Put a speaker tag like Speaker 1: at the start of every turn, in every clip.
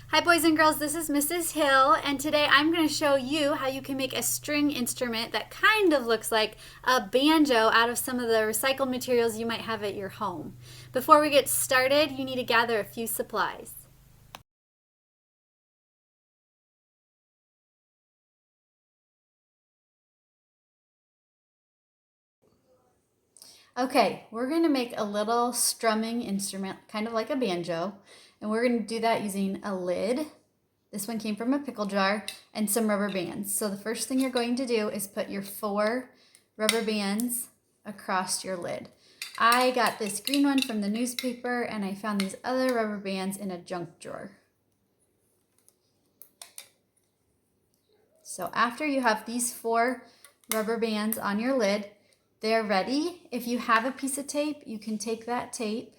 Speaker 1: Hi boys and girls, this is Mrs. Hill, and today I'm going to show you how you can make a string instrument that kind of looks like a banjo out of some of the recycled materials you might have at your home. Before we get started, you need to gather a few supplies. Okay, we're going to make a little strumming instrument, kind of like a banjo, and we're going to do that using a lid. This one came from a pickle jar, and some rubber bands. So the first thing you're going to do is put your 4 rubber bands across your lid. I got this green one from the newspaper, and I found these other rubber bands in a junk drawer. So after you have these 4 rubber bands on your lid, they're ready. If you have a piece of tape, you can take that tape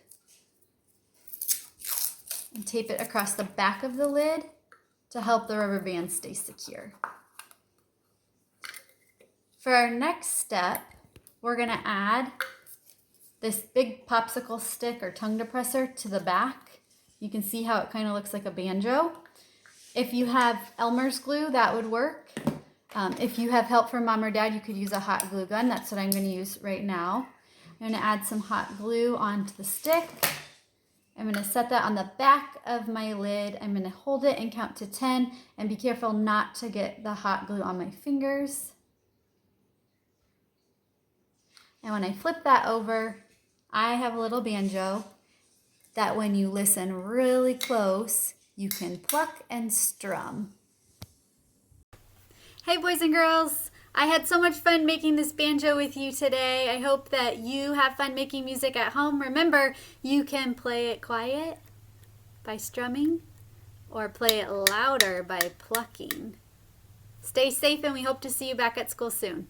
Speaker 1: and tape it across the back of the lid to help the rubber band stay secure. For our next step, we're going to add this big popsicle stick or tongue depressor to the back. You can see how it kind of looks like a banjo. If you have Elmer's glue, that would work. If you have help from mom or dad, you could use a hot glue gun. That's what I'm going to use right now. I'm going to add some hot glue onto the stick. I'm going to set that on the back of my lid. I'm going to hold it and count to 10 and be careful not to get the hot glue on my fingers. And when I flip that over, I have a little banjo that when you listen really close, you can pluck and strum. Hey boys and girls, I had so much fun making this banjo with you today. I hope that you have fun making music at home. Remember, you can play it quiet by strumming or play it louder by plucking. Stay safe and we hope to see you back at school soon.